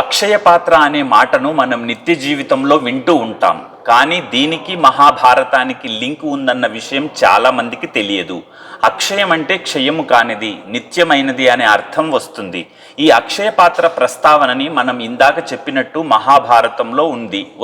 అక్షయ పాత్ర అనే మాటను మనం నిత్య జీవితంలో వింటూ ఉంటాం. కానీ దీనికి మహాభారతానికి లింక్ ఉందన్న విషయం చాలా మందికి తెలియదు. అక్షయం అంటే క్షయము కానిది, నిత్యమైనది అనే అర్థం వస్తుంది. ఈ అక్షయ పాత్ర ప్రస్తావనని మనం ఇందాక చెప్పినట్టు మహాభారతంలో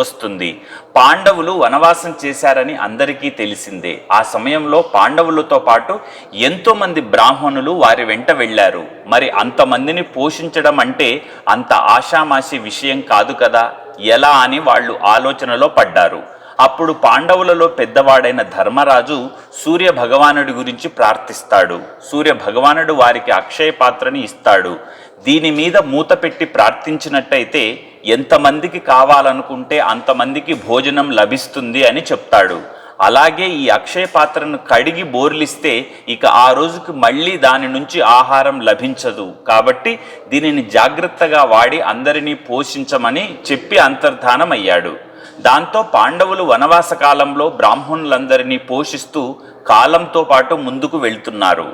వస్తుంది. పాండవులు వనవాసం చేశారని అందరికీ తెలిసిందే. ఆ సమయంలో పాండవులతో పాటు ఎంతో మంది బ్రాహ్మణులు వారి వెంట వెళ్ళారు. మరి అంతమందిని పోషించడం అంటే అంత ఆషామాషి విషయం కాదు కదా. ఎలా అని వాళ్ళు ఆలోచనలో పడ్డారు. అప్పుడు పాండవులలో పెద్దవాడైన ధర్మరాజు సూర్య భగవానుడి గురించి ప్రార్థిస్తాడు. సూర్య భగవానుడు వారికి అక్షయ పాత్రని ఇస్తాడు. దీని మీద మూత పెట్టి ప్రార్థించినట్టయితే ఎంతమందికి కావాలనుకుంటే అంతమందికి భోజనం లభిస్తుంది అని చెప్తాడు. అలాగే ఈ అక్షయ పాత్రను కడిగి బోర్లిస్తే ఇక ఆ రోజుకి మళ్ళీ దాని నుంచి ఆహారం లభించదు. కాబట్టి దీనిని జాగ్రత్తగా వాడి అందరినీ పోషించమని చెప్పి అంతర్ధానం అయ్యాడు. దాంతో పాండవులు వనవాస కాలంలో బ్రాహ్మణులందరినీ పోషిస్తూ కాలంతో పాటు ముందుకు వెళ్తున్నారు.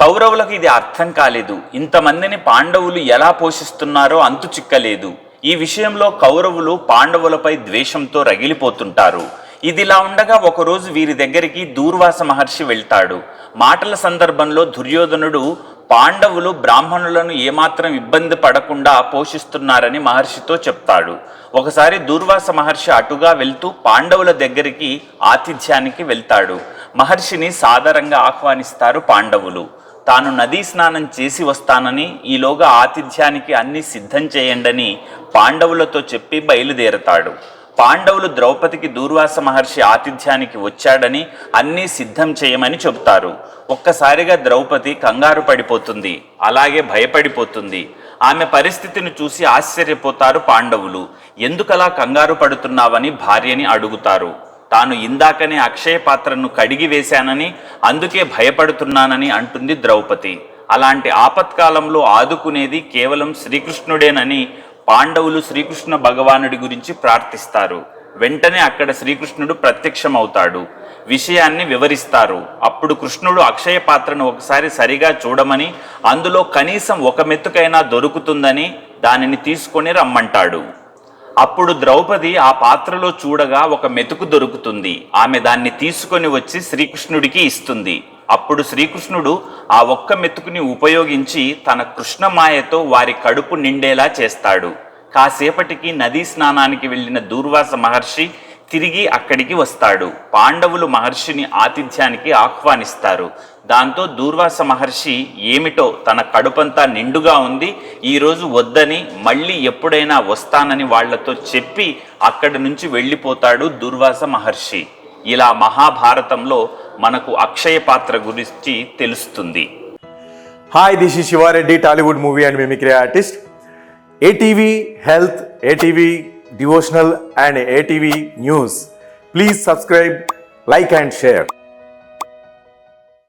కౌరవులకు ఇది అర్థం కాలేదు. ఇంతమందిని పాండవులు ఎలా పోషిస్తున్నారో అంతు చిక్కలేదు. ఈ విషయంలో కౌరవులు పాండవులపై ద్వేషంతో రగిలిపోతుంటారు. ఇదిలా ఉండగా ఒకరోజు వీరి దగ్గరికి దూర్వాస మహర్షి వెళ్తాడు. మాటల సందర్భంలో దుర్యోధనుడు పాండవులు బ్రాహ్మణులను ఏమాత్రం ఇబ్బంది పడకుండా పోషిస్తున్నారని మహర్షితో చెప్తాడు. ఒకసారి దూర్వాస మహర్షి అటుగా వెళ్తూ పాండవుల దగ్గరికి ఆతిథ్యానికి వెళ్తాడు. మహర్షిని సాదరంగా ఆహ్వానిస్తారు పాండవులు. తాను నదీ స్నానం చేసి వస్తానని, ఈలోగా ఆతిథ్యానికి అన్ని సిద్ధం చేయండని పాండవులతో చెప్పి బయలుదేరతాడు. పాండవులు ద్రౌపదికి దూర్వాస మహర్షి ఆతిథ్యానికి వచ్చాడని, అన్నీ సిద్ధం చేయమని చెబుతారు. ఒక్కసారిగా ద్రౌపది కంగారు పడిపోతుంది, అలాగే భయపడిపోతుంది. ఆమె పరిస్థితిని చూసి ఆశ్చర్యపోతారు పాండవులు. ఎందుకలా కంగారు పడుతున్నావని భార్యని అడుగుతారు. తాను ఇందాకనే అక్షయ పాత్రను కడిగి వేశానని, అందుకే భయపడుతున్నానని అంటుంది ద్రౌపది. అలాంటి ఆపత్కాలంలో ఆదుకునేది కేవలం శ్రీకృష్ణుడేనని పాండవులు శ్రీకృష్ణ భగవానుడి గురించి ప్రార్థిస్తారు. వెంటనే అక్కడ శ్రీకృష్ణుడు ప్రత్యక్షమవుతాడు. విషయాన్ని వివరిస్తారు. అప్పుడు కృష్ణుడు అక్షయ పాత్రను ఒకసారి సరిగా చూడమని, అందులో కనీసం ఒక మెతుకైనా దొరుకుతుందని దానిని తీసుకొని రమ్మంటాడు. అప్పుడు ద్రౌపది ఆ పాత్రలో చూడగా ఒక మెతుకు దొరుకుతుంది. ఆమె దాన్ని తీసుకొని వచ్చి శ్రీకృష్ణుడికి ఇస్తుంది. అప్పుడు శ్రీకృష్ణుడు ఆ ఒక్క మెతుకుని ఉపయోగించి తన కృష్ణమాయతో వారి కడుపు నిండేలా చేస్తాడు. కాసేపటికి నదీ స్నానానికి వెళ్ళిన దూర్వాస మహర్షి తిరిగి అక్కడికి వస్తాడు. పాండవులు మహర్షిని ఆతిథ్యానికి ఆహ్వానిస్తారు. దాంతో దూర్వాస మహర్షి ఏమిటో తన కడుపంతా నిండుగా ఉంది, ఈరోజు వద్దని మళ్ళీ ఎప్పుడైనా వస్తానని వాళ్లతో చెప్పి అక్కడి నుంచి వెళ్ళిపోతాడు దూర్వాస మహర్షి. ఇలా మహాభారతంలో మనకు అక్షయ పాత్ర గురించి తెలుస్తుంది. Hi, this is Shiva Reddy, Tollywood movie and mimicry artist. ATV health, ATV devotional and ATV News. Please subscribe, like and share.